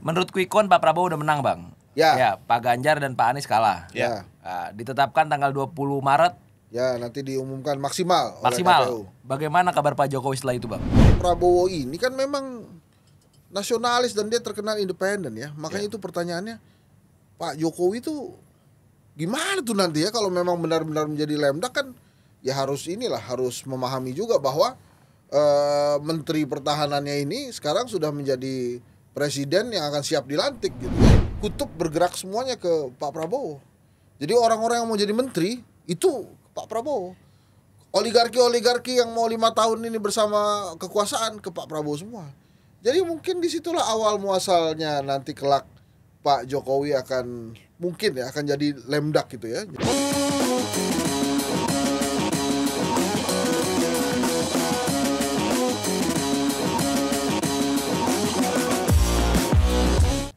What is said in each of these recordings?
Menurut quick count Pak Prabowo udah menang, Bang. Ya. Pak Ganjar dan Pak Anies kalah. Ya. Ditetapkan tanggal 20 Maret. Ya, nanti diumumkan maksimal oleh Maksimal. KPU. Bagaimana kabar Pak Jokowi setelah itu, Bang? Prabowo ini kan memang nasionalis dan dia terkenal independen ya. Makanya itu pertanyaannya, Pak Jokowi itu gimana tuh nanti ya kalau memang benar-benar menjadi lemdak kan ya harus memahami juga bahwa Menteri Pertahanannya ini sekarang sudah menjadi presiden yang akan siap dilantik gitu. Kutub bergerak semuanya ke Pak Prabowo. Jadi orang-orang yang mau jadi menteri itu Pak Prabowo. Oligarki yang mau 5 tahun ini bersama kekuasaan ke Pak Prabowo semua. Jadi mungkin disitulah awal muasalnya nanti kelak Pak Jokowi akan jadi lemdak gitu ya.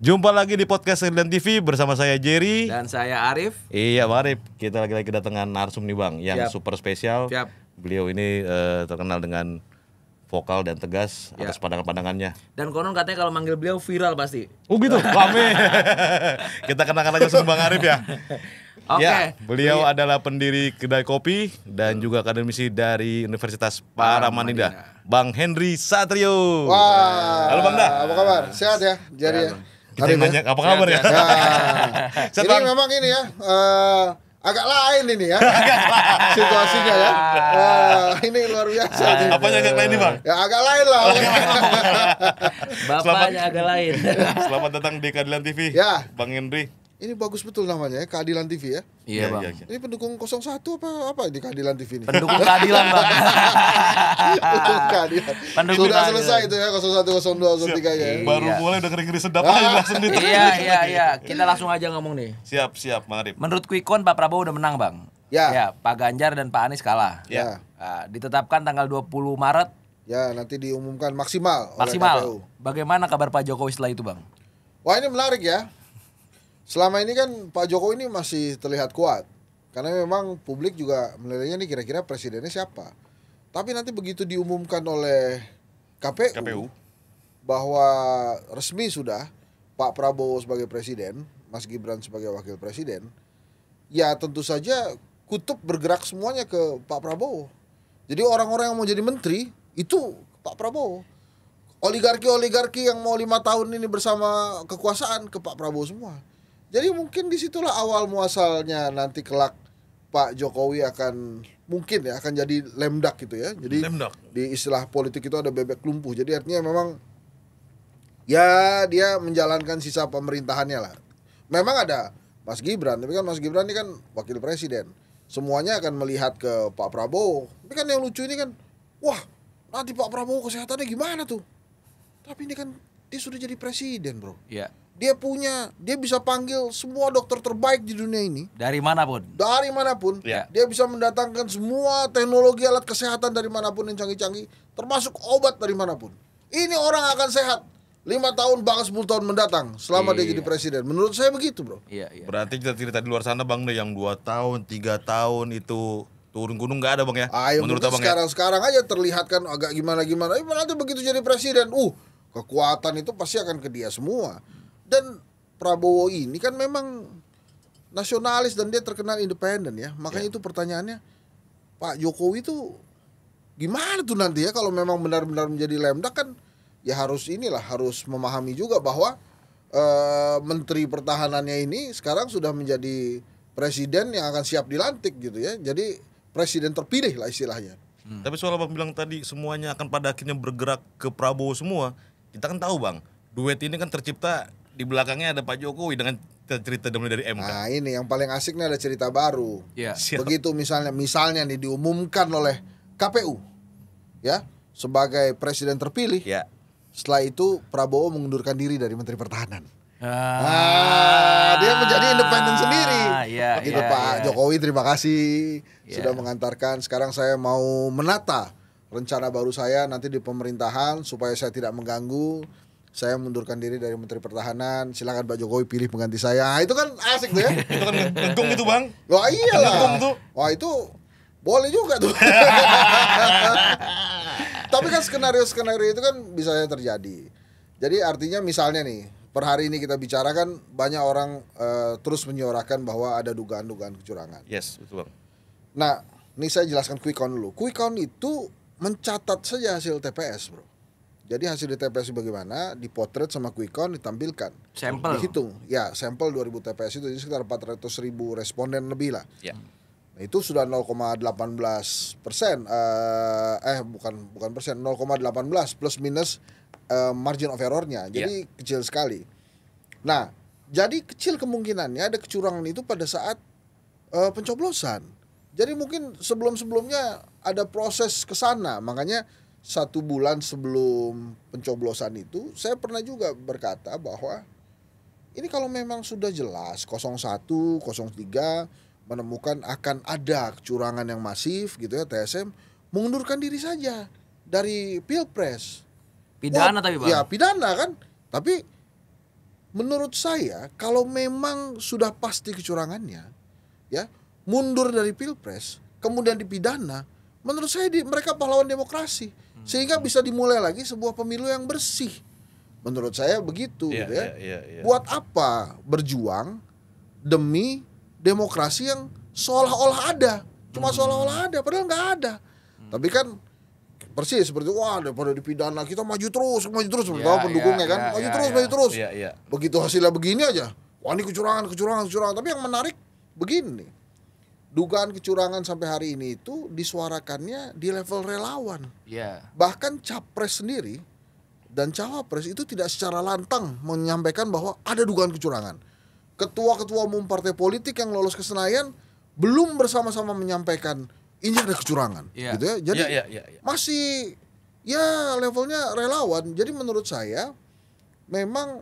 Jumpa lagi di podcast Keadilan TV bersama saya Jerry Dan saya Arif. Iya Bang Arif, kita lagi kedatangan narsum nih Bang yang super spesial. Beliau ini terkenal dengan vokal dan tegas atas pandangan-pandangannya. Dan konon katanya kalau manggil beliau viral pasti. Oh gitu, rame. Kita kenalkan aja langsung Bang Arif ya. Oke. Ya, beliau adalah pendiri kedai kopi dan juga akademisi dari Universitas Paramadina, Bang Henry Satrio. Wah. Halo Bang Da. Apa kabar? Sehat ya, Jerry ya? Kita nanya apa kabar ya? Ini bang. Memang ini ya agak lain ini ya situasinya ya. Ini luar biasa. Apanya agak lain nih Bang? Ya agak lain lah. Bapaknya agak lain. Selamat datang di Keadilan TV. Ya. Bang Henry. Ini bagus betul namanya ya, Keadilan TV ya. Iya Bang. Ini pendukung 01 apa di Keadilan TV ini? Pendukung keadilan Bang. Pendukung keadilan. Sudah selesai itu ya 01, 02, 03 ya. Baru mulai udah ngeri-ngeri sedap aja langsung gitu. Iya. Kita langsung aja ngomong nih. Siap Bang Arif. Menurut quick count Pak Prabowo udah menang, Bang. Ya. Pak Ganjar dan Pak Anies kalah. Ya. Ditetapkan tanggal 20 Maret. Ya, nanti diumumkan maksimal oleh Maksimal. KPU. Bagaimana kabar Pak Jokowi setelah itu, Bang? Wah, ini menarik ya. Selama ini kan Pak Jokowi ini masih terlihat kuat. Karena memang publik juga menilainya nih kira-kira presidennya siapa. Tapi nanti begitu diumumkan oleh KPU bahwa resmi sudah Pak Prabowo sebagai presiden, Mas Gibran sebagai wakil presiden, ya tentu saja kutub bergerak semuanya ke Pak Prabowo. Jadi orang-orang yang mau jadi menteri itu Pak Prabowo. Oligarki yang mau 5 tahun ini bersama kekuasaan ke Pak Prabowo semua. Jadi mungkin disitulah awal muasalnya nanti kelak Pak Jokowi akan jadi lemdak gitu ya. Jadi lemdak. Di istilah politik itu ada bebek lumpuh. Jadi artinya memang ya dia menjalankan sisa pemerintahannya lah. Memang ada Mas Gibran, tapi kan Mas Gibran ini kan wakil presiden. Semuanya akan melihat ke Pak Prabowo. Tapi kan yang lucu ini kan, wah nanti Pak Prabowo kesehatannya gimana tuh? Tapi ini kan dia sudah jadi presiden bro. Iya. Dia bisa panggil semua dokter terbaik di dunia ini. Dari manapun. Ya. Dia bisa mendatangkan semua teknologi alat kesehatan dari manapun yang canggih-canggih, termasuk obat dari manapun. Ini orang akan sehat 5 tahun bahkan 10 tahun mendatang selama dia jadi presiden. Menurut saya begitu bro. Iya. Berarti cerita di luar sana Bang deh yang 2 tahun, 3 tahun itu turun gunung nggak ada Bang ya? Menurut Abang sekarang aja terlihat kan agak gimana. Nanti begitu jadi presiden, kekuatan itu pasti akan ke dia semua. Dan Prabowo ini kan memang nasionalis dan dia terkenal independen ya. Makanya itu pertanyaannya, Pak Jokowi itu gimana tuh nanti ya kalau memang benar-benar menjadi lemdak kan ya harus memahami juga bahwa Menteri Pertahanannya ini sekarang sudah menjadi presiden yang akan siap dilantik gitu ya. Jadi presiden terpilih lah istilahnya. Tapi soal Abang bilang tadi semuanya akan pada akhirnya bergerak ke Prabowo semua. Kita kan tahu Bang, duet ini kan tercipta di belakangnya ada Pak Jokowi dengan cerita dari MK. Nah ini yang paling asik nih ada cerita baru. Iya. Begitu misalnya nih diumumkan oleh KPU ya sebagai presiden terpilih. Ya. Setelah itu Prabowo mengundurkan diri dari Menteri Pertahanan. Dia menjadi independen sendiri. Gitu Pak Jokowi terima kasih sudah mengantarkan. Sekarang saya mau menata rencana baru saya nanti di pemerintahan supaya saya tidak mengganggu. Saya mundurkan diri dari Menteri Pertahanan. Silakan Pak Jokowi pilih pengganti saya. Itu kan asik tuh ya. Itu kan ngegong itu Bang. Wah iyalah. Ngegong tuh. Wah itu boleh juga tuh. Tapi kan skenario itu kan bisa terjadi. Jadi artinya misalnya nih per hari ini kita bicarakan banyak orang terus menyuarakan bahwa ada dugaan-dugaan kecurangan. Yes, betul bang. Nah, ini saya jelaskan quick count dulu. Quick count itu mencatat saja hasil TPS, bro. Jadi hasil di TPS bagaimana, dipotret sama quick count, ditampilkan, Sampel. dihitung. Ya, sampel 2000 TPS itu jadi sekitar 400.000 responden lebih lah. Ya. Nah, itu sudah 0,18%, bukan persen, 0,18 plus minus margin of error-nya. Jadi kecil sekali. Nah, jadi kecil kemungkinannya ada kecurangan itu pada saat pencoblosan. Jadi mungkin sebelum-sebelumnya ada proses ke sana. Makanya 1 bulan sebelum pencoblosan itu saya pernah juga berkata bahwa ini kalau memang sudah jelas 01, 03 menemukan akan ada kecurangan yang masif gitu ya, TSM mengundurkan diri saja dari Pilpres. Pidana tapi bang. Ya pidana kan. Tapi menurut saya kalau memang sudah pasti kecurangannya, ya mundur dari Pilpres, kemudian dipidana, menurut saya mereka pahlawan demokrasi, sehingga bisa dimulai lagi sebuah pemilu yang bersih. Menurut saya begitu, gitu ya. Buat apa berjuang demi demokrasi yang seolah-olah ada, cuma seolah-olah ada, padahal nggak ada. Tapi kan persis seperti wah daripada dipidana kita maju terus tahu pendukungnya kan maju terus. Begitu hasilnya begini aja, wah ini kecurangan. Tapi yang menarik begini, dugaan kecurangan sampai hari ini itu disuarakannya di level relawan. Iya. Bahkan capres sendiri dan cawapres itu tidak secara lantang menyampaikan bahwa ada dugaan kecurangan. Ketua-ketua umum partai politik yang lolos ke Senayan belum bersama-sama menyampaikan ini ada kecurangan, gitu ya. Jadi masih ya levelnya relawan. Jadi menurut saya memang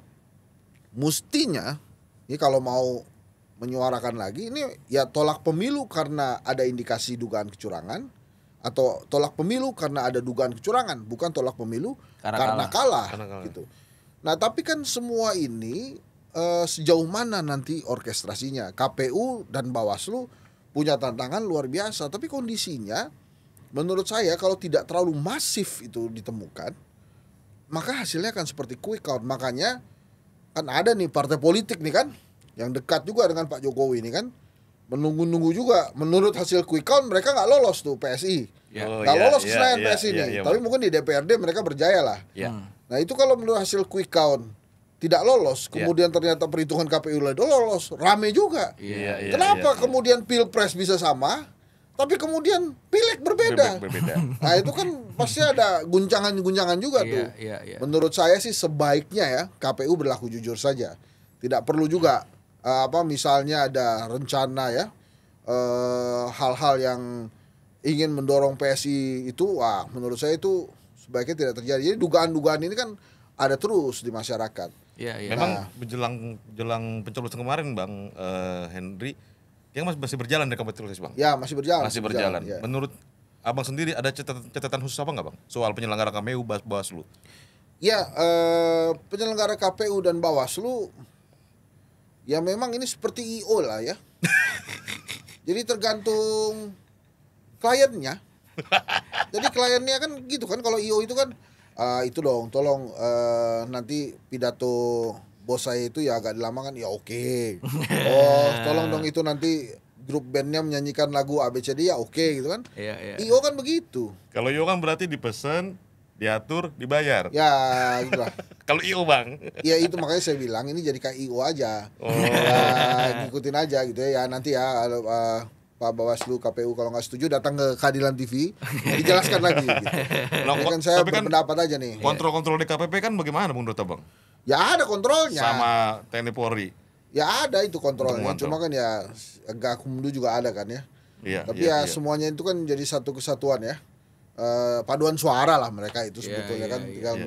mestinya ini kalau mau menyuarakan lagi ini ya tolak pemilu karena ada indikasi dugaan kecurangan, atau tolak pemilu karena ada dugaan kecurangan, bukan tolak pemilu karena kalah. Gitu. Nah, tapi kan semua ini sejauh mana nanti orkestrasinya? KPU dan Bawaslu punya tantangan luar biasa, tapi kondisinya menurut saya kalau tidak terlalu masif itu ditemukan, maka hasilnya akan seperti quick count. Makanya kan ada nih partai politik nih kan yang dekat juga dengan Pak Jokowi ini kan menunggu-nunggu juga. Menurut hasil quick count mereka nggak lolos tuh PSI, nggak lolos ke Senayan PSI nih. Tapi mungkin di DPRD mereka berjaya lah. Nah itu kalau menurut hasil quick count tidak lolos, kemudian ternyata perhitungan KPU lolos, rame juga. Kenapa kemudian Pilpres bisa sama, tapi kemudian Pileg berbeda? Nah itu kan pasti ada guncangan-guncangan juga tuh. Menurut saya sih sebaiknya ya KPU berlaku jujur saja, tidak perlu juga misalnya ada rencana ya hal-hal yang ingin mendorong PSI itu, wah menurut saya itu sebaiknya tidak terjadi. Jadi dugaan-dugaan ini kan ada terus di masyarakat. Memang jelang pencoblosan kemarin Bang Henry, yang masih berjalan rekapitulasi Bang? Ya masih berjalan. Ya. Menurut Abang sendiri ada catatan khusus apa nggak Bang soal penyelenggara KPU Bawaslu? Ya penyelenggara KPU dan Bawaslu ya memang ini seperti IO lah ya. Jadi tergantung kliennya. Jadi kliennya kan gitu kan, kalau IO itu kan itu dong, tolong nanti pidato bos saya itu ya agak dilamakan, ya oke. Tolong dong itu nanti grup bandnya menyanyikan lagu ABCD, ya oke gitu kan. IO kan begitu. Kalau IO kan berarti dipesan, diatur, dibayar. Ya gitu lah. Kalau IO Bang? Ya itu makanya saya bilang ini jadi kayak IO aja. Ya, ngikutin aja gitu ya. Ya nanti ya Pak Bawaslu KPU kalau nggak setuju datang ke Keadilan TV dijelaskan lagi gitu. Ya kan saya berpendapat aja nih. Kontrol di KPP kan bagaimana menurut Abang? Ya ada kontrolnya. Sama TNI Polri. Ya ada itu kontrolnya. Cuma kan ya Gakumdu juga ada kan ya. Tapi semuanya itu kan jadi satu kesatuan ya. Paduan suara lah mereka itu sebetulnya kan tinggal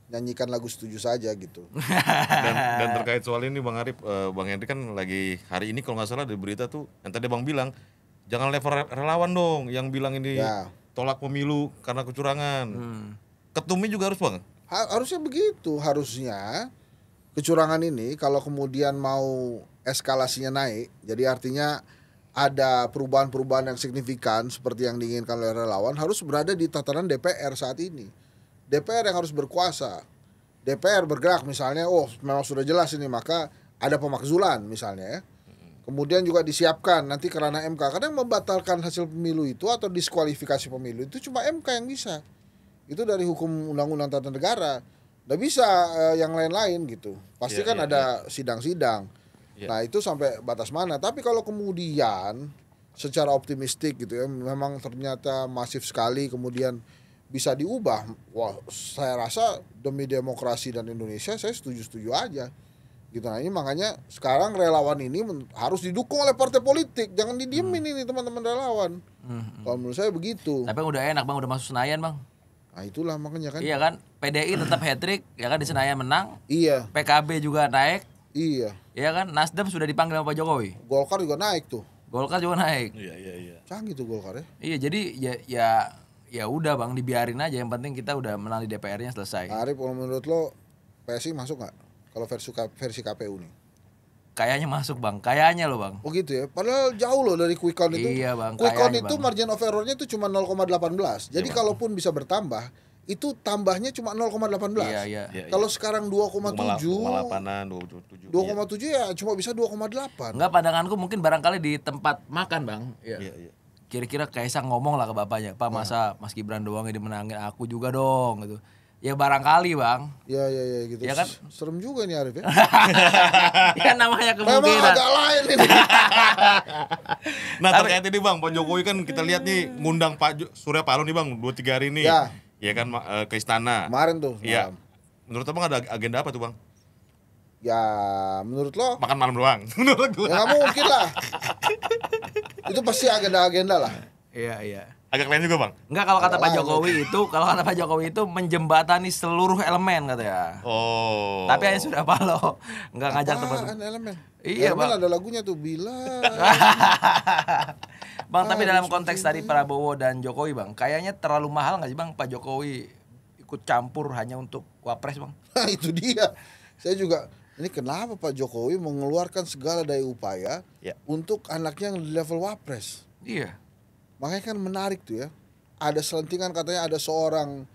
nyanyikan lagu setuju saja gitu. Dan terkait soal ini Bang Arif, Bang Henry kan lagi hari ini kalau nggak salah di berita tuh yang tadi Bang bilang jangan level relawan dong yang bilang ini tolak pemilu karena kecurangan. Ketumnya juga harus Bang? Harusnya begitu, harusnya kecurangan ini kalau kemudian mau eskalasinya naik, jadi artinya ada perubahan-perubahan yang signifikan seperti yang diinginkan oleh relawan, harus berada di tatanan DPR saat ini. DPR yang harus berkuasa. DPR bergerak misalnya, oh memang sudah jelas ini, maka ada pemakzulan misalnya ya. Kemudian juga disiapkan nanti kerana MK. Karena yang membatalkan hasil pemilu itu atau diskualifikasi pemilu itu cuma MK yang bisa. Itu dari hukum undang-undang tata negara. Nggak bisa yang lain-lain gitu. Pasti kan ada sidang-sidang. Nah itu sampai batas mana. Tapi kalau kemudian secara optimistik gitu ya, memang ternyata masif sekali kemudian bisa diubah. Wah, saya rasa demi demokrasi dan Indonesia saya setuju-setuju aja. Gitu. Nah ini makanya sekarang relawan ini harus didukung oleh partai politik, jangan didiemin ini teman-teman relawan. Kalau menurut saya begitu. Tapi udah enak bang, udah masuk Senayan bang. Nah itulah makanya kan. Iya kan, PDI tetap hat-trick, ya kan di Senayan menang. Iya. PKB juga naik. Iya. Iya kan, Nasdem sudah dipanggil sama Pak Jokowi. Golkar juga naik tuh. Golkar juga naik. Iya. Canggih tuh Golkar ya. Iya jadi ya udah bang, dibiarin aja. Yang penting kita udah menang di DPR-nya selesai. Arif, kalau menurut lo PSI masuk nggak? Kalau versi KPU nih? Kayaknya masuk bang, kayaknya loh bang. Oh gitu ya, padahal jauh loh dari quick count itu. Iya bang, quick count kayaknya, itu bang. margin of errornya itu cuma 0,18. Jadi kalaupun bisa bertambah, itu tambahnya cuma 0,18. Iya. Kalau sekarang 2,7, 2,8, 2,7. 2,7 ya cuma bisa 2,8. Enggak, pandanganku mungkin barangkali di tempat makan bang. Iya. Kira-kira Kaisang ngomong lah ke bapaknya, Pak masa Mas Gibran doang yang dimenangin, aku juga dong gitu. Ya barangkali bang. Ya gitu. Ya kan? Serem juga nih Arif ya. Ya namanya Memang kemungkinan. agak lain ini. Nah terkait ini bang, Pak Jokowi kan kita lihat nih ngundang Pak Surya Paloh nih bang 2-3 hari ini. Ya kan ke istana. Kemarin tuh. Iya. Menurut abang ada agenda apa tuh bang? Ya menurut lo? Makan malam doang. Menurut gua. Ya nggak mungkin lah. Itu pasti agenda-agenda lah. Iya. Agak lain juga bang. Enggak, kalau kata Pak Jokowi itu menjembatani seluruh elemen katanya. Oh. Tapi hanya sudah Paloh enggak ngajak teman. Elemen. Iya, Elemen Bang. ada lagunya tuh Bila. Bang, tapi dalam konteks tadi Prabowo dan Jokowi bang, kayaknya terlalu mahal nggak sih bang Pak Jokowi ikut campur hanya untuk wapres bang? Nah itu dia. Saya juga, ini kenapa Pak Jokowi mengeluarkan segala daya upaya untuk anaknya yang di level wapres? Iya. Makanya kan menarik tuh ya. Ada selentingan katanya ada seorang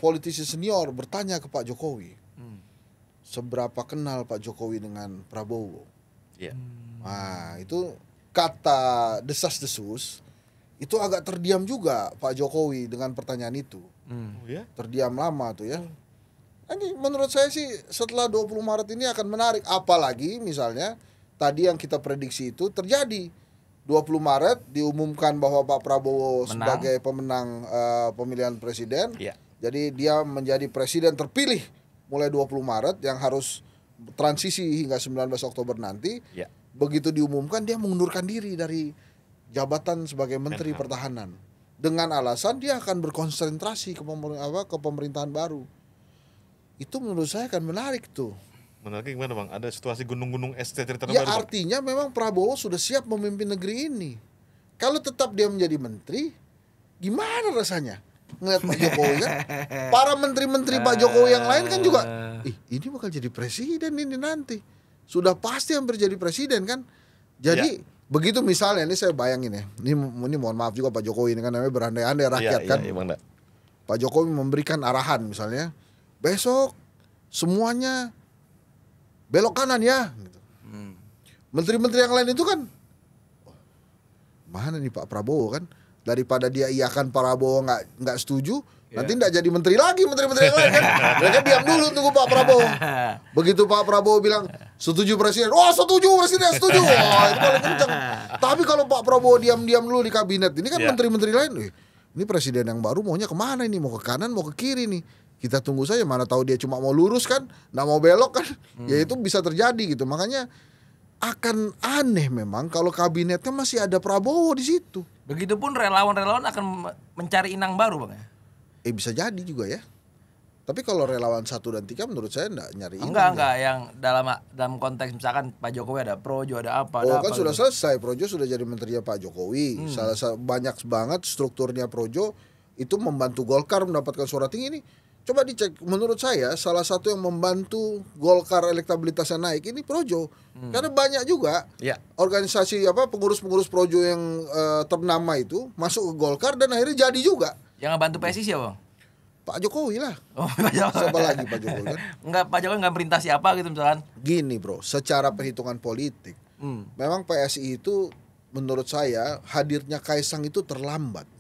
politisi senior bertanya ke Pak Jokowi. Seberapa kenal Pak Jokowi dengan Prabowo? Iya. Nah itu kata desas-desus itu agak terdiam juga Pak Jokowi dengan pertanyaan itu. Oh ya? Terdiam lama tuh ya. Ini menurut saya sih setelah 20 Maret ini akan menarik. Apalagi misalnya tadi yang kita prediksi itu terjadi. 20 Maret diumumkan bahwa Pak Prabowo sebagai pemenang pemilihan presiden. Iya. Jadi dia menjadi presiden terpilih mulai 20 Maret yang harus transisi hingga 19 Oktober nanti. Iya. Begitu diumumkan dia mengundurkan diri dari jabatan sebagai Menteri Pertahanan dengan alasan dia akan berkonsentrasi ke pemerintahan baru. Itu menurut saya akan menarik tuh. Menariknya gimana bang? Ada situasi gunung-gunung es cerita Ya terbaru, artinya memang Prabowo sudah siap memimpin negeri ini. Kalau tetap dia menjadi menteri, gimana rasanya ngeliat Pak Jokowi kan? Para menteri-menteri Pak Jokowi yang lain kan juga, ini bakal jadi presiden ini nanti. Sudah pasti hampir jadi presiden kan? Jadi begitu misalnya, ini saya bayangin ya. Ini mohon maaf juga Pak Jokowi ini kan namanya berandai-andai rakyat kan. Iya, bang, Pak Jokowi memberikan arahan misalnya, besok semuanya belok kanan ya. Gitu. Menteri-menteri yang lain itu kan, mana nih Pak Prabowo kan? Daripada dia iakan Prabowo nggak setuju, nanti nggak jadi menteri lagi menteri-menteri yang lain kan? Mereka diam dulu tunggu Pak Prabowo. Begitu Pak Prabowo bilang setuju presiden, setuju presiden setuju, itu paling kencang. Tapi kalau Pak Prabowo diam-diam dulu di kabinet, ini kan menteri-menteri lain, ini presiden yang baru maunya kemana ini? Mau ke kanan, mau ke kiri nih? Kita tunggu saja, mana tahu dia cuma mau lurus kan, nggak mau belok kan, ya itu bisa terjadi gitu. Makanya akan aneh memang kalau kabinetnya masih ada Prabowo di situ. Begitupun relawan-relawan akan mencari inang baru bang ya? Bisa jadi juga ya. Tapi kalau relawan 1 dan 3 menurut saya enggak nyari inang. Enggak, yang dalam konteks misalkan Pak Jokowi ada Projo, ada apa, ada kan apa sudah gitu. selesai, Projo sudah jadi menterinya Pak Jokowi. Banyak banget strukturnya Projo itu membantu Golkar mendapatkan suara tinggi ini. Coba dicek, menurut saya salah satu yang membantu Golkar elektabilitasnya naik ini Projo. Karena banyak juga organisasi pengurus-pengurus Projo yang ternama itu masuk ke Golkar dan akhirnya jadi juga. Yang ngebantu PSI siapa bang? Pak Jokowi lah. Oh, Pak Jokowi. Siapa lagi Pak Jokowi kan? Enggak, Pak Jokowi enggak perintah siapa gitu misalkan. Gini bro, secara perhitungan politik, memang PSI itu menurut saya hadirnya Kaisang itu terlambat.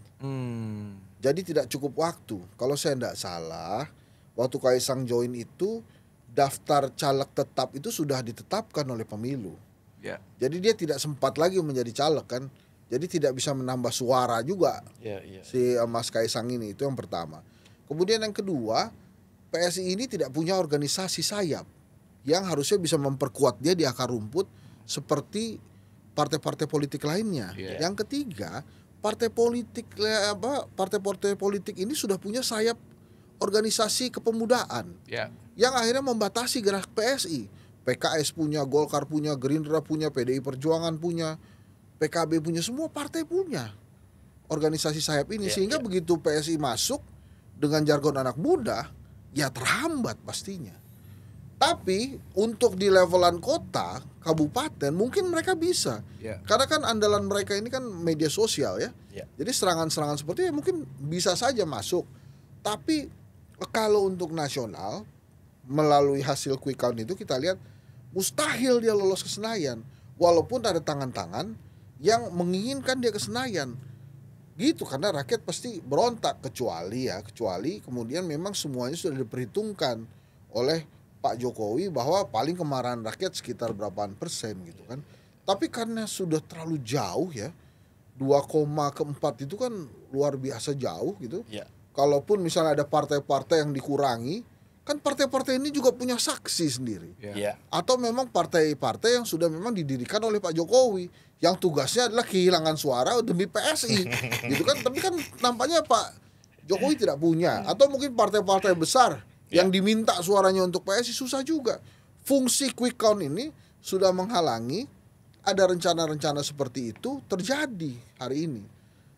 Jadi tidak cukup waktu. Kalau saya tidak salah, waktu Kaisang join itu daftar caleg tetap itu sudah ditetapkan oleh pemilu. Ya. Jadi dia tidak sempat lagi menjadi caleg kan. Jadi tidak bisa menambah suara juga si Mas Kaisang ini. Itu yang pertama. Kemudian yang kedua, PSI ini tidak punya organisasi sayap yang harusnya bisa memperkuat dia di akar rumput seperti partai-partai politik lainnya. Yang ketiga, partai-partai politik ini sudah punya sayap organisasi kepemudaan yang akhirnya membatasi gerak PSI. PKS punya, Golkar punya, Gerindra punya, PDI Perjuangan punya, PKB punya, semua partai punya organisasi sayap ini. Sehingga begitu PSI masuk dengan jargon anak muda, ya terhambat pastinya. Tapi untuk di levelan kota, kabupaten mungkin mereka bisa. Karena kan andalan mereka ini kan media sosial ya. Jadi serangan-serangan seperti itu mungkin bisa saja masuk. Tapi kalau untuk nasional, melalui hasil quick count itu kita lihat mustahil dia lolos ke Senayan. Walaupun ada tangan-tangan yang menginginkan dia ke Senayan. Gitu, karena rakyat pasti berontak. Kecuali kemudian memang semuanya sudah diperhitungkan oleh Pak Jokowi bahwa paling kemarahan rakyat sekitar berapaan persen gitu kan. Tapi karena sudah terlalu jauh ya, 2,4 itu kan luar biasa jauh gitu. Kalaupun misalnya ada partai-partai yang dikurangi, kan partai-partai ini juga punya saksi sendiri. Atau memang partai-partai yang sudah memang didirikan oleh Pak Jokowi, yang tugasnya adalah kehilangan suara demi PSI gitu kan. Tapi kan nampaknya Pak Jokowi tidak punya. Atau mungkin partai-partai besar yang diminta suaranya untuk PSI, susah juga. Fungsi quick count ini sudah menghalangi ada rencana-rencana seperti itu terjadi hari ini.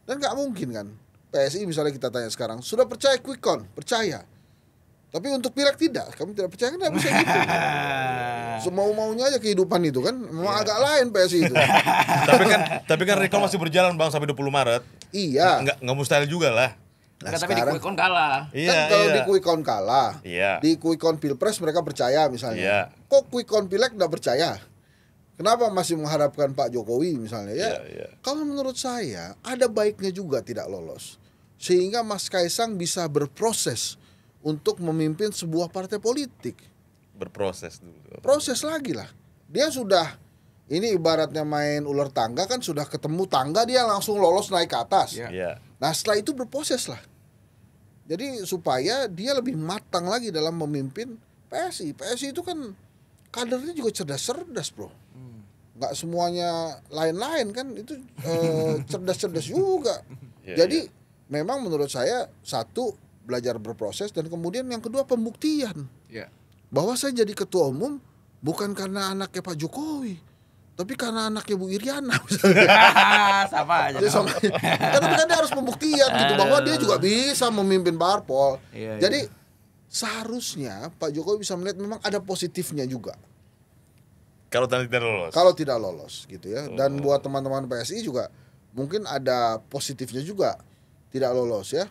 Dan gak mungkin kan PSI misalnya kita tanya sekarang, sudah percaya quick count? Percaya. Tapi untuk pileg tidak, kami tidak percaya, kan tidak bisa gitu. Semau-maunya aja kehidupan itu kan, memang agak lain PSI itu. tapi kan recall masih berjalan Bang sampai 20 Maret. Iya. Nggak mustahil juga lah. Nah, tapi di quick count kalah. Kan kalau di quick count kalah, di quick count pilpres mereka percaya misalnya. Kok quick count pileg tidak percaya? Kenapa masih mengharapkan Pak Jokowi misalnya ya? Kalau menurut saya ada baiknya juga tidak lolos, sehingga Mas Kaisang bisa berproses untuk memimpin sebuah partai politik. Berproses dulu. Proses lagi lah. Dia sudah, ini ibaratnya main ular tangga kan, sudah ketemu tangga dia langsung lolos naik ke atas. Nah setelah itu berproses lah. Jadi supaya dia lebih matang lagi dalam memimpin PSI. PSI itu kan kadernya juga cerdas-cerdas bro. Nggak semuanya lain-lain kan, itu cerdas-cerdas juga. Jadi memang menurut saya, satu, belajar berproses, dan kemudian yang kedua pembuktian bahwa saya jadi ketua umum bukan karena anaknya Pak Jokowi, tapi karena anaknya Bu Iriana Sama aja. Tapi kan dia harus pembuktian gitu bahwa dia juga bisa memimpin parpol. Jadi seharusnya Pak Jokowi bisa melihat memang ada positifnya juga kalau tidak lolos. Kalau tidak lolos gitu ya. Dan buat teman-teman PSI juga mungkin ada positifnya juga tidak lolos ya.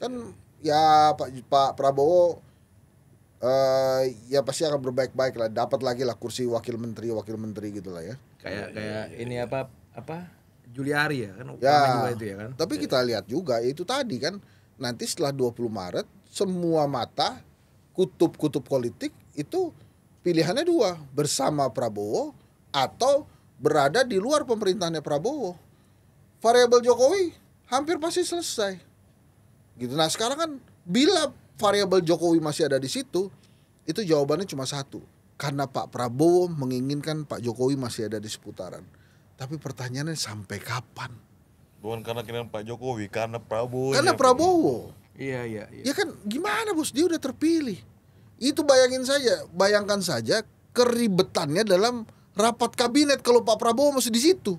Kan ya Pak Prabowo ya pasti akan berbaik-baik lah, dapat lagi lah kursi wakil menteri gitu lah ya. Kayak ini apa Juliari ya kan, juga itu ya kan. Tapi kita lihat juga itu tadi kan, nanti setelah 20 Maret semua mata kutub-kutub politik itu pilihannya dua, bersama Prabowo atau berada di luar pemerintahannya Prabowo. Variabel Jokowi hampir pasti selesai. Gitu. Nah sekarang kan bila variabel Jokowi masih ada di situ, itu jawabannya cuma satu, karena Pak Prabowo menginginkan Pak Jokowi masih ada di seputaran. Tapi pertanyaannya sampai kapan? Bukan karena keinginan Pak Jokowi, karena Prabowo. Karena Prabowo. Iya. Ya kan gimana bos, dia udah terpilih. Itu bayangkan saja keribetannya dalam rapat kabinet kalau Pak Prabowo masih di situ.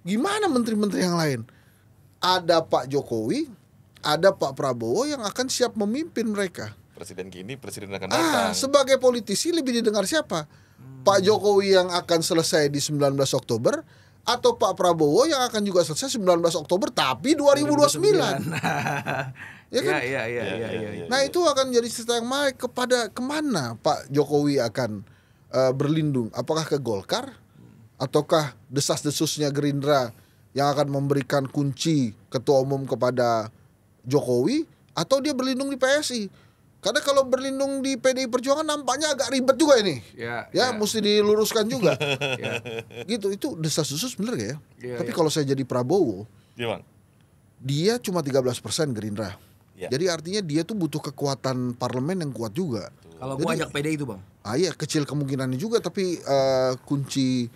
Gimana menteri-menteri yang lain? Ada Pak Jokowi, ada Pak Prabowo yang akan siap memimpin mereka. Presiden kini, presiden akan datang. Sebagai politisi lebih didengar siapa? Pak Jokowi yang akan selesai di 19 Oktober atau Pak Prabowo yang akan juga selesai 19 Oktober tapi 2029? Ya kan? Iya. Nah itu akan jadi cerita yang baik kepada kemana Pak Jokowi akan berlindung? Apakah ke Golkar? Ataukah desas-desusnya Gerindra yang akan memberikan kunci ketua umum kepada Jokowi? Atau dia berlindung di PSI? Karena kalau berlindung di PDI Perjuangan nampaknya agak ribet juga ini. Mesti diluruskan juga. Gitu, itu desas-desus bener gak ya? Tapi kalau saya jadi Prabowo, dia cuma 13% Gerindra. Jadi artinya dia tuh butuh kekuatan parlemen yang kuat juga. Kalau gua ajak PDI itu bang. Iya kecil kemungkinannya juga, tapi kunci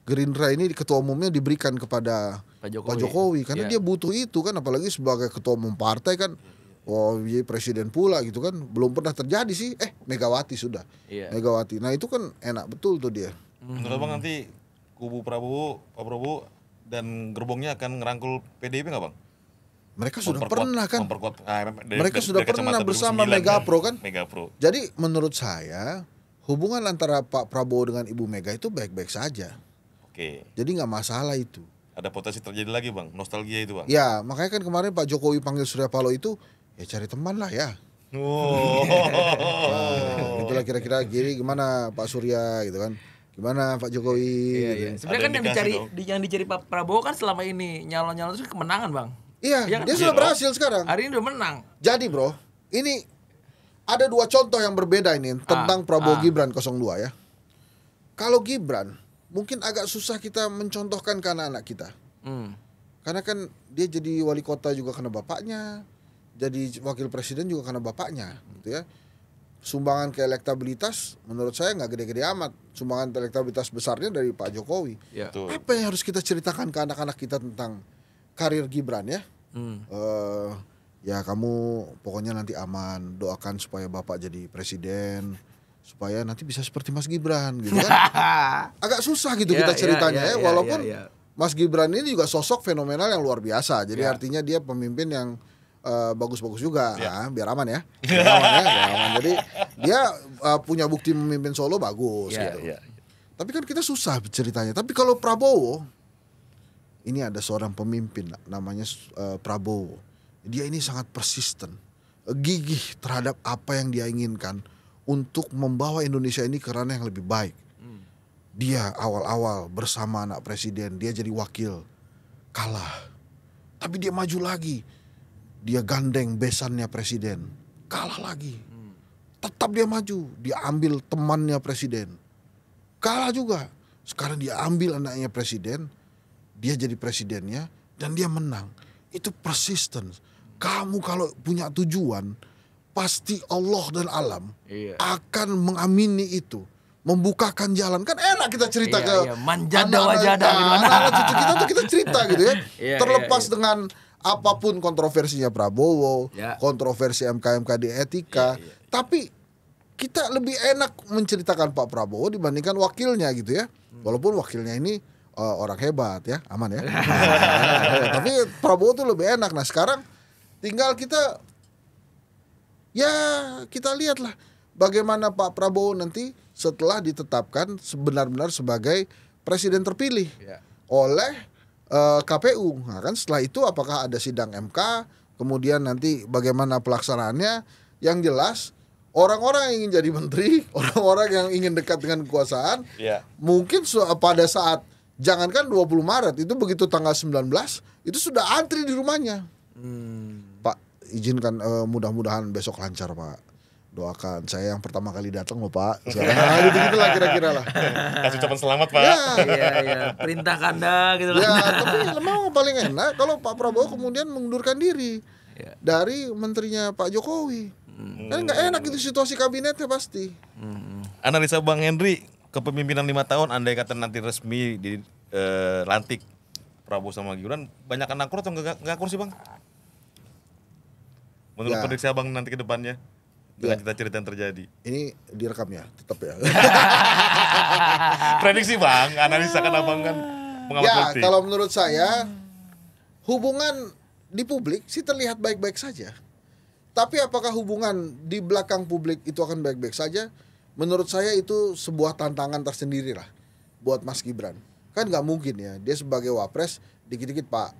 Gerindra ini ketua umumnya diberikan kepada Pak Jokowi karena dia butuh itu kan, apalagi sebagai ketua umum partai kan. Oh iya presiden pula gitu kan, belum pernah terjadi sih. Megawati sudah. Megawati. Nah itu kan enak betul tuh dia. Menurut Bang nanti kubu Prabowo, Pak Prabowo dan gerbongnya akan ngerangkul PDIP nggak Bang? Mereka sudah pernah kan. Mereka sudah dari pernah bersama 2009 Megapro kan. Megapro. Jadi menurut saya hubungan antara Pak Prabowo dengan Ibu Mega itu baik-baik saja. Jadi nggak masalah itu. Ada potensi terjadi lagi Bang, nostalgia itu Bang. Ya makanya kan kemarin Pak Jokowi panggil Surya Paloh itu, ya cari teman lah ya. Nah, itulah kira-kira gimana Pak Surya gitu kan. Gimana Pak Jokowi. Sebenarnya kan yang dicari Pak Prabowo kan selama ini nyalon-nyalon itu kemenangan bang. Iya, dia sudah berhasil sekarang. Hari ini udah menang. Jadi bro, ini ada dua contoh yang berbeda ini tentang Prabowo Gibran 02 ya. Kalau Gibran mungkin agak susah kita mencontohkan ke anak-anak kita. Karena kan dia jadi wali kota juga karena bapaknya, jadi wakil presiden juga karena bapaknya, gitu ya. Sumbangan ke elektabilitas menurut saya nggak gede-gede amat. Sumbangan elektabilitas besarnya dari Pak Jokowi. Apa yang harus kita ceritakan ke anak-anak kita tentang karir Gibran ya? Ya kamu pokoknya nanti aman, doakan supaya bapak jadi presiden, supaya nanti bisa seperti Mas Gibran gitu kan. Agak susah gitu kita ceritanya ya, walaupun Mas Gibran ini juga sosok fenomenal yang luar biasa. Jadi artinya dia pemimpin yang bagus-bagus juga, biar aman ya. Biar aman. Jadi dia punya bukti memimpin Solo bagus gitu. Tapi kan kita susah ceritanya. Tapi kalau Prabowo, ini ada seorang pemimpin namanya Prabowo. Dia ini sangat persisten, gigih terhadap apa yang dia inginkan untuk membawa Indonesia ini ke ranah yang lebih baik. Dia awal-awal bersama anak presiden, dia jadi wakil, kalah. Tapi dia maju lagi. Dia gandeng besannya presiden, kalah lagi. Tetap dia maju, dia ambil temannya presiden, kalah juga. Sekarang dia ambil anaknya presiden, dia jadi presidennya dan dia menang. Itu persistence. Kamu kalau punya tujuan, pasti Allah dan alam akan mengamini itu, membukakan jalan. Kan enak kita cerita ke manjada wajada anak-anak cucu kita tuh kita cerita gitu ya. Terlepas dengan apapun kontroversinya Prabowo, kontroversi MK-MKD etika, tapi kita lebih enak menceritakan Pak Prabowo dibandingkan wakilnya gitu ya. Walaupun wakilnya ini orang hebat ya, aman ya. Tapi Prabowo tuh lebih enak. Nah sekarang tinggal kita lihatlah bagaimana Pak Prabowo nanti setelah ditetapkan benar-benar sebagai presiden terpilih oleh KPU. Nah kan setelah itu apakah ada sidang MK, kemudian nanti bagaimana pelaksanaannya. Yang jelas orang-orang yang ingin jadi menteri, orang-orang yang ingin dekat dengan kekuasaan, mungkin pada saat jangankan 20 Maret itu begitu tanggal 19 itu sudah antri di rumahnya. Pak izinkan mudah-mudahan besok lancar Pak, doakan saya yang pertama kali datang loh Pak. Gitu-gitulah kira-kira lah. Kasih ucapan selamat Pak. Perintah kanda gitu lah. Tapi memang paling enak kalau Pak Prabowo kemudian mengundurkan diri dari menterinya Pak Jokowi. Kan nggak enak itu situasi kabinetnya pasti. Analisa Bang Henry, kepemimpinan 5 tahun andai kata nanti resmi dilantik Prabowo sama Gibran, banyak anak akur atau nggak akur sih Bang? Menurut prediksi Abang nanti ke depannya dengan cerita-cerita yang terjadi. Ini direkam ya, tetap ya. Prediksi Bang, analisa kan Abang kan pengamat politik. Kalau menurut saya hubungan di publik sih terlihat baik-baik saja. Tapi apakah hubungan di belakang publik itu akan baik-baik saja? Menurut saya itu sebuah tantangan tersendiri lah buat Mas Gibran. Kan nggak mungkin ya, dia sebagai wapres dikit-dikit Pak,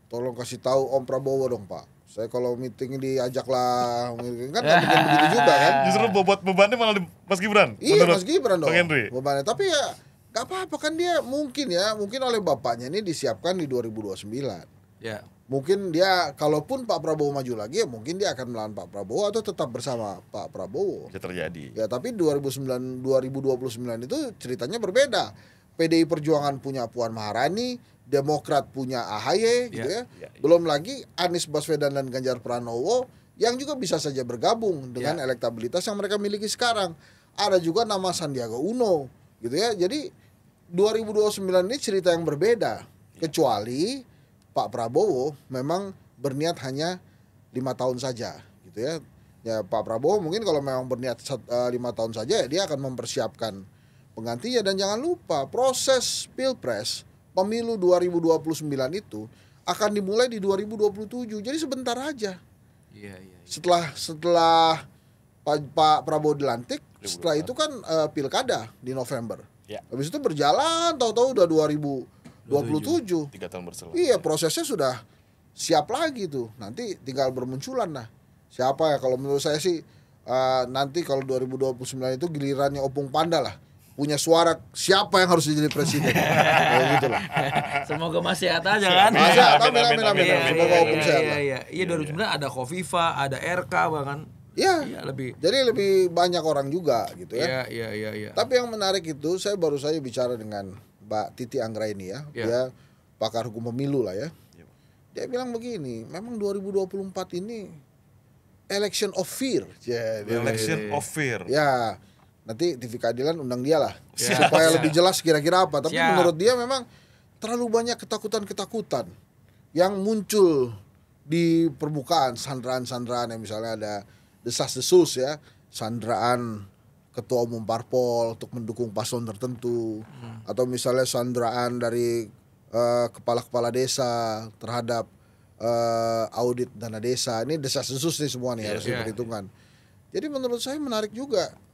tolong kasih tahu Om Prabowo dong Pak, Saya kalau meeting diajaklah, kan nggak mungkin begitu juga kan? Justru bobot bebannya malah di Mas Gibran. Iya menurut Mas Gibran dong. Bang Henry. Bebannya. Tapi ya nggak apa-apa kan dia mungkin oleh bapaknya ini disiapkan di 2029. Ya. Mungkin dia kalaupun Pak Prabowo maju lagi ya mungkin dia akan melawan Pak Prabowo atau tetap bersama Pak Prabowo. Bisa terjadi. Ya tapi 2029 itu ceritanya berbeda. PDI Perjuangan punya Puan Maharani, Demokrat punya AHY gitu ya. Belum lagi Anies Baswedan dan Ganjar Pranowo yang juga bisa saja bergabung dengan elektabilitas yang mereka miliki sekarang. Ada juga nama Sandiaga Uno gitu ya. Jadi 2029 ini cerita yang berbeda. Kecuali Pak Prabowo memang berniat hanya 5 tahun saja gitu ya. Ya Pak Prabowo mungkin kalau memang berniat 5 tahun saja ya dia akan mempersiapkan penggantinya. Dan jangan lupa proses Pilpres Pemilu 2029 itu akan dimulai di 2027. Jadi sebentar aja. Iya. Setelah Pak Prabowo dilantik, setelah itu kan pilkada di November. Ya. Habis itu berjalan tahu-tahu udah 2027. 3 tahun berselang. Iya, prosesnya sudah siap lagi tuh. Nanti tinggal bermunculan nah. Siapa ya kalau menurut saya sih nanti kalau 2029 itu gilirannya Opung Panda lah. Punya suara siapa yang harus jadi presiden. Kayak gitu lah. Semoga masih sehat aja kan. Masih sehat, amin. Semoga Opung sehat lah. Iya 2009 ada Khofifa, ada RK bahkan. Iya. Lebih. Jadi lebih banyak orang juga gitu ya. Iya. Tapi yang menarik itu saya baru saja bicara dengan Mbak Titi Anggraini ya. Dia pakar hukum pemilu lah ya. Dia bilang begini, memang 2024 ini election of fear. Election of fear. Ya. Nanti TV Keadilan undang dia lah supaya lebih jelas kira-kira apa. Tapi menurut dia memang terlalu banyak ketakutan-ketakutan yang muncul di permukaan, sandraan-sandraan yang misalnya ada desas-desus ya, sandraan ketua umum parpol untuk mendukung paslon tertentu, atau misalnya sandraan dari kepala-kepala desa terhadap audit dana desa. Ini desas-desus nih semua nih harus diperhitungkan. Jadi menurut saya menarik juga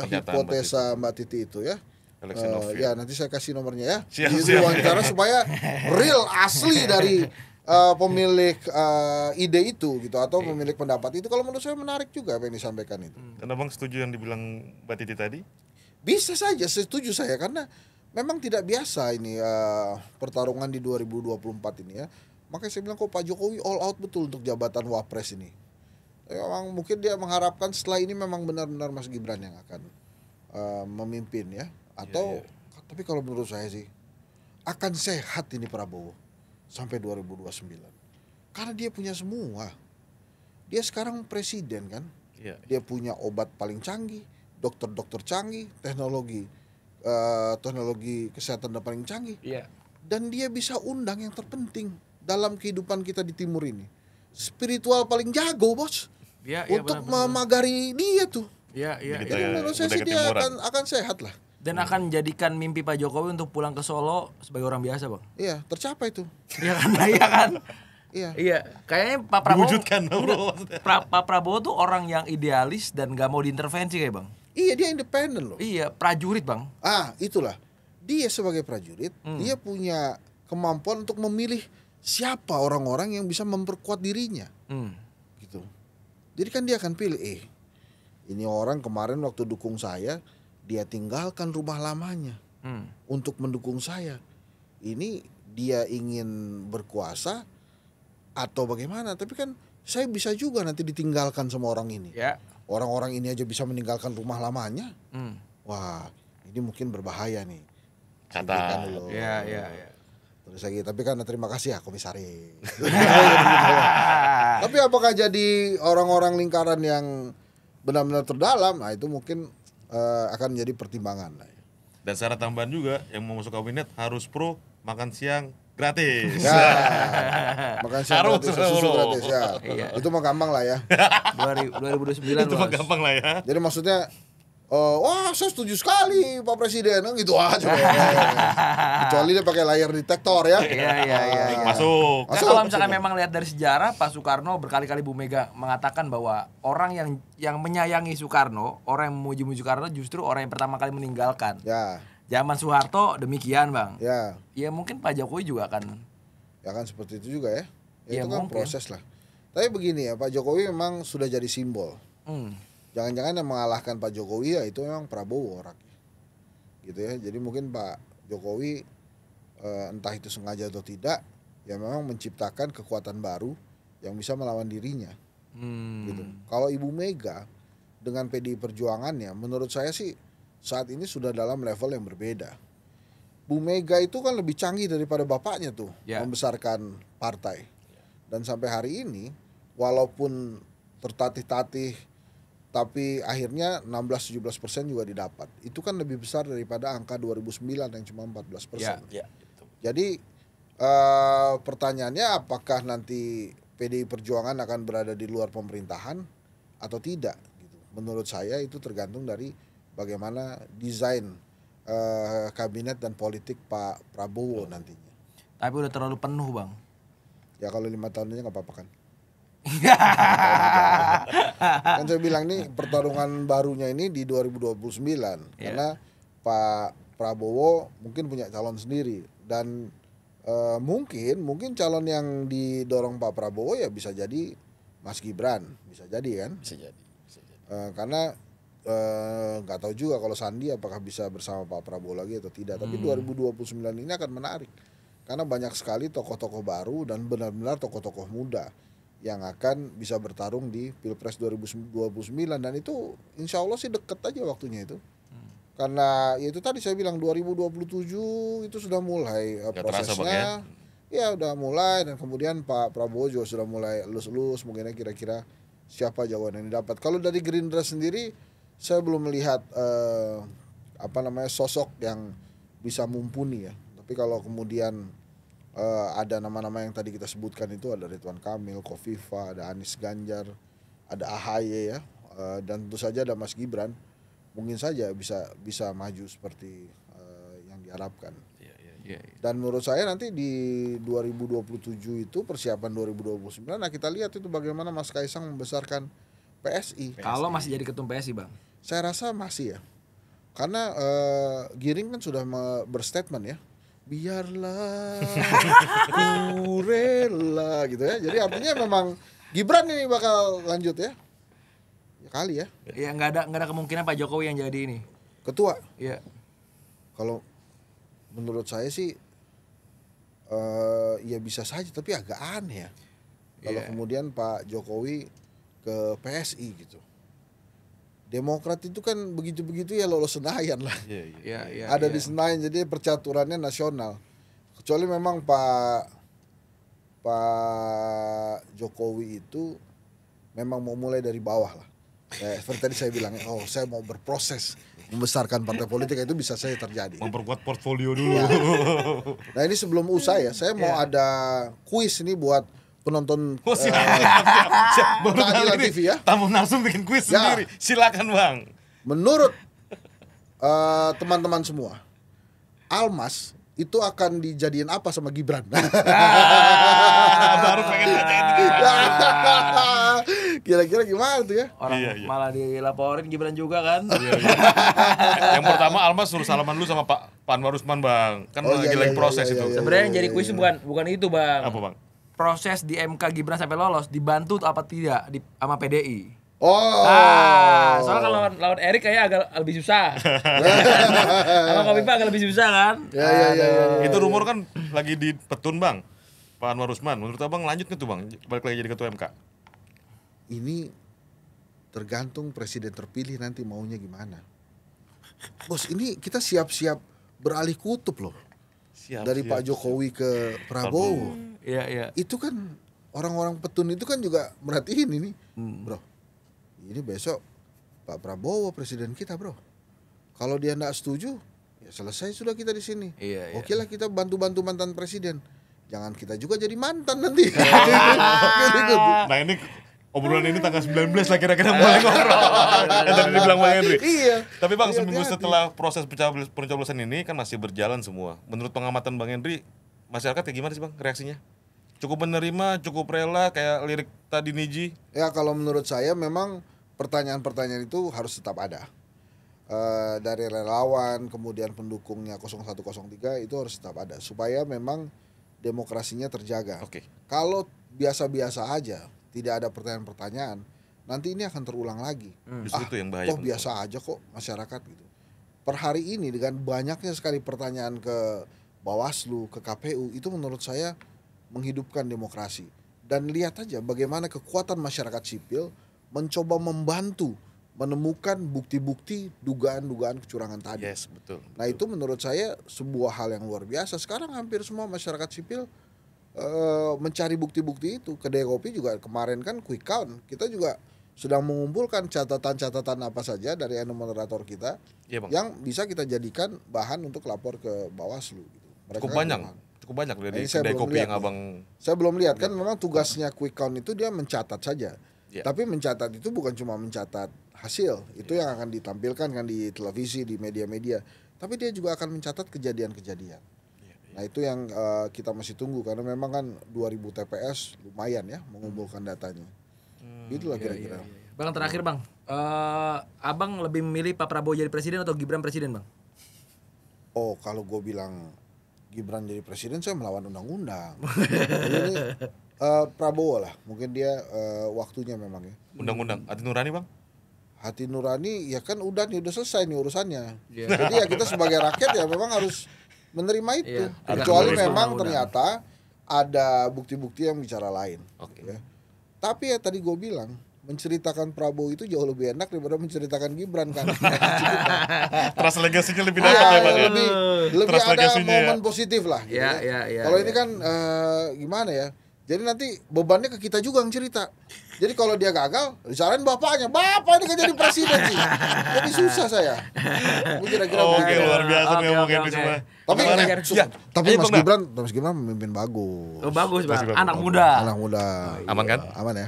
hipotesa Mbak Titi itu ya. Ya nanti saya kasih nomornya ya. Siap. Wawancara supaya real asli dari pemilik ide itu gitu atau pemilik pendapat itu. Kalau menurut saya menarik juga apa yang disampaikan itu. Dan Abang setuju yang dibilang Mbak Titi tadi? Bisa saja, setuju saya karena memang tidak biasa ini pertarungan di 2024 ini ya. Makanya saya bilang kok Pak Jokowi all out betul untuk jabatan Wapres ini. Memang mungkin dia mengharapkan setelah ini memang benar-benar Mas Gibran yang akan memimpin ya. Atau tapi kalau menurut saya sih akan sehat ini Prabowo sampai 2029. Karena dia punya semua. Dia sekarang presiden kan. Dia punya obat paling canggih, dokter-dokter canggih, teknologi kesehatan yang paling canggih. Dan dia bisa undang yang terpenting dalam kehidupan kita di timur ini. Spiritual paling jago, Bos. Untuk memagari dia tuh. Jadi menurut saya sih dia akan sehat lah. Dan akan menjadikan mimpi Pak Jokowi untuk pulang ke Solo sebagai orang biasa, Bang. Iya, tercapai tuh. Iya kan? Iya. Kayaknya Pak Prabowo diwujudkan, Pak Prabowo tuh orang yang idealis dan gak mau diintervensi kayak Bang. Iya, dia independen loh. Iya, prajurit, Bang. Itulah. Dia sebagai prajurit, dia punya kemampuan untuk memilih siapa orang-orang yang bisa memperkuat dirinya. Gitu. Jadi kan dia akan pilih, ini orang kemarin waktu dukung saya, dia tinggalkan rumah lamanya untuk mendukung saya. Ini dia ingin berkuasa atau bagaimana? Tapi kan saya bisa juga nanti ditinggalkan sama orang ini. Orang-orang ini aja bisa meninggalkan rumah lamanya. Wah, ini mungkin berbahaya nih. Kata. Iya. Terus lagi, tapi kan terima kasih ya komisaris. Tapi apakah jadi orang-orang lingkaran yang benar-benar terdalam? Nah itu mungkin akan menjadi pertimbangan. Dan syarat tambahan juga yang mau masuk kabinet harus pro makan siang gratis. Makan siang gratis, susu gratis ya. Itu mah gampang lah ya. 2029 itu mah gampang lah ya. Jadi maksudnya wah saya setuju sekali Pak Presiden gitu aja. Kecuali dia pakai layar detektor ya. Iya. Masuk. Kalau misalkan memang lihat dari sejarah, Pak Soekarno berkali-kali Bu Mega mengatakan bahwa orang yang menyayangi Soekarno, orang yang memuji Soekarno justru orang yang pertama kali meninggalkan. Zaman Soeharto demikian, Bang. Ya mungkin Pak Jokowi juga akan seperti itu juga ya. Itu kan proses lah. Tapi begini ya, Pak Jokowi memang sudah jadi simbol. Jangan-jangan yang mengalahkan Pak Jokowi ya itu memang Prabowo orangnya. Gitu ya. Jadi mungkin Pak Jokowi entah itu sengaja atau tidak, ya memang menciptakan kekuatan baru yang bisa melawan dirinya. Gitu. Kalau Ibu Mega dengan PDI Perjuangannya, menurut saya sih saat ini sudah dalam level yang berbeda. Bu Mega itu kan lebih canggih daripada bapaknya tuh, membesarkan partai. Dan sampai hari ini, walaupun tertatih-tatih, tapi akhirnya 16-17% juga didapat. Itu kan lebih besar daripada angka 2009 yang cuma 14%. Jadi pertanyaannya apakah nanti PDI Perjuangan akan berada di luar pemerintahan atau tidak? Gitu. Menurut saya itu tergantung dari bagaimana desain kabinet dan politik Pak Prabowo nantinya. Tapi udah terlalu penuh, Bang. Ya kalau 5 tahun aja nggak apa-apa kan. Kan saya bilang nih pertarungan barunya ini di 2029 karena Pak Prabowo mungkin punya calon sendiri dan mungkin calon yang didorong Pak Prabowo ya bisa jadi Mas Gibran, bisa jadi kan? Bisa jadi. Karena nggak tahu juga kalau Sandi apakah bisa bersama Pak Prabowo lagi atau tidak. Tapi 2029 ini akan menarik karena banyak sekali tokoh-tokoh baru dan benar-benar tokoh-tokoh muda yang akan bisa bertarung di Pilpres 2029 dan itu insya Allah sih deket aja waktunya itu. Karena ya itu tadi saya bilang 2027 itu sudah mulai prosesnya. Ya udah mulai dan kemudian Pak Prabowo juga sudah mulai elus-elus mungkin kira-kira siapa jawaban yang didapat. Kalau dari Gerindra sendiri saya belum melihat sosok yang bisa mumpuni ya. Tapi kalau kemudian ada nama-nama yang tadi kita sebutkan itu ada Ridwan Kamil, Kofifa, ada Anies Ganjar, ada AHY ya, dan tentu saja ada Mas Gibran, mungkin saja bisa maju seperti yang diharapkan. Dan menurut saya nanti di 2027 itu persiapan 2029, nah kita lihat itu bagaimana Mas Kaisang membesarkan PSI. Kalau masih jadi ketum PSI, Bang? Saya rasa masih ya, karena Giring kan sudah berstatement ya. Biarlah ku rela gitu ya. Jadi artinya memang Gibran ini bakal lanjut ya. Ya kali ya. Ya nggak ada kemungkinan Pak Jokowi yang jadi ini ketua. Iya. Kalau menurut saya sih ya bisa saja tapi agak aneh ya. Kalau kemudian Pak Jokowi ke PSI gitu. Demokrat itu kan begitu-begitu ya lolos Senayan lah. Ada di Senayan jadi percaturannya nasional. Kecuali memang Pak Jokowi itu memang mau mulai dari bawah lah. Seperti tadi saya bilang, saya mau berproses membesarkan partai politik itu bisa saja terjadi. Memperkuat portfolio dulu. Nah ini sebelum usai ya, saya mau ada kuis ini buat penonton Keadilan TV ya. Tamu langsung bikin kuis sendiri. Silakan Bang. Menurut teman-teman semua, Almas itu akan dijadiin apa sama Gibran? Baru pengen bacain itu. Kira-kira gimana tuh ya? Orang malah dilaporin Gibran juga kan. Yang pertama Almas suruh salaman dulu sama Pak Anwar Usman Bang. Kan lagi proses itu. Sebenarnya yang jadi kuis bukan itu Bang. Apa Bang? Proses di MK Gibran sampai lolos dibantu apa tidak sama PDI. Soalnya kalau lawan Erik kayak agak lebih susah. Sama Kofifa agak lebih susah kan? Ya. Itu rumor kan lagi di petun Bang. Pak Anwar Usman. Menurut Abang lanjut nih tuh Bang, balik lagi jadi ketua MK. Ini tergantung presiden terpilih nanti maunya gimana. Bos, ini kita siap-siap beralih kutub loh. Dari Pak Jokowi ke Prabowo. Iya. Itu kan orang-orang petun itu kan juga merhatiin ini, bro. Ini besok Pak Prabowo presiden kita, bro. Kalau dia nggak setuju, ya selesai sudah kita di sini. Oke lah kita bantu-bantu mantan presiden. Jangan kita juga jadi mantan nanti. Nah ini obrolan ini tanggal 19 lah kira-kira mulai ngobrol. Yang tadi dibilang Bang Henry. Iya. Tapi Bang seminggu setelah proses pencoblosan ini kan masih berjalan semua. Menurut pengamatan Bang Henry, masyarakat kayak gimana sih Bang reaksinya? Cukup menerima, cukup rela kayak lirik tadi Niji? Ya kalau menurut saya memang pertanyaan-pertanyaan itu harus tetap ada. Dari relawan, kemudian pendukungnya 0103 itu harus tetap ada. Supaya memang demokrasinya terjaga. Kalau biasa-biasa aja, tidak ada pertanyaan-pertanyaan, nanti ini akan terulang lagi. Justru itu yang bahaya. Biasa aja kok masyarakat gitu. Per hari ini dengan banyaknya sekali pertanyaan ke Bawaslu, ke KPU, itu menurut saya menghidupkan demokrasi. Dan lihat aja bagaimana kekuatan masyarakat sipil mencoba membantu menemukan bukti-bukti dugaan-dugaan kecurangan tadi. Yes, betul. Nah itu menurut saya sebuah hal yang luar biasa. Sekarang hampir semua masyarakat sipil mencari bukti-bukti itu. Kedai kopi juga kemarin kan quick count. Kita juga sedang mengumpulkan catatan-catatan apa saja dari moderator kita yang bisa kita jadikan bahan untuk lapor ke Bawaslu. Gitu. Cukup banyak dari kedai kopi yang abang. Saya belum lihat kan memang tugasnya quick count itu dia mencatat saja. Tapi mencatat itu bukan cuma mencatat hasil, itu yang akan ditampilkan kan di televisi, di media-media. Tapi dia juga akan mencatat kejadian-kejadian. Nah itu yang kita masih tunggu karena memang kan 2000 TPS lumayan ya mengumpulkan datanya. Itulah kira-kira. Bang terakhir bang, abang lebih memilih Pak Prabowo jadi presiden atau Gibran presiden bang? Oh kalau gue bilang Gibran jadi presiden saya melawan undang-undang. Jadi ini Prabowo lah, mungkin dia waktunya memang ya. Undang-undang, hati nurani bang? Hati nurani ya kan udah selesai nih urusannya. Jadi ya kita sebagai rakyat ya memang harus menerima itu. Kecuali memang ternyata ada bukti-bukti yang bicara lain. Ya. Tapi ya tadi gue bilang menceritakan Prabowo itu jauh lebih enak daripada menceritakan Gibran kan. Trust legasinya lebih dapat ya Bang. Lebih ada momen positif lah gitu ya. Kalau ini kan gimana ya? Jadi nanti bebannya ke kita juga yang cerita. Jadi kalau dia gagal, disalahin bapaknya. Bapak ini kan jadi presiden sih. Jadi susah saya. Kira-kira Oke, luar biasa nih ngomongin ini semua. Tapi Mas Gibran memimpin bagus. Oh, bagus Bang. Anak muda. Aman kan? Aman ya.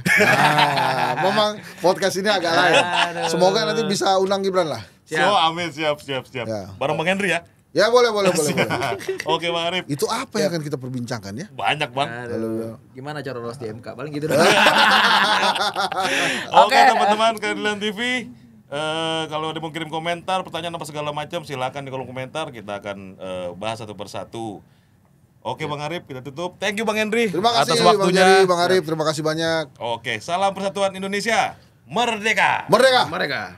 Memang podcast ini agak lain. Semoga nanti bisa undang Gibran lah. Amin, siap. Bareng Bang Henry ya. Ya boleh. Oke Bang Arif. Itu apa yang akan kita perbincangkan ya? Banyak Bang. Gimana cara lolos di MK? Paling gitu dong. Oke teman-teman Keadilan TV. Kalau ada mau kirim komentar, pertanyaan apa segala macam silakan di kolom komentar. Kita akan bahas satu persatu. Oke Bang Arif, kita tutup. Thank you Bang Henry terima kasih, atas waktunya. Bang Arif, terima kasih banyak. Oke, salam persatuan Indonesia. Merdeka. Merdeka.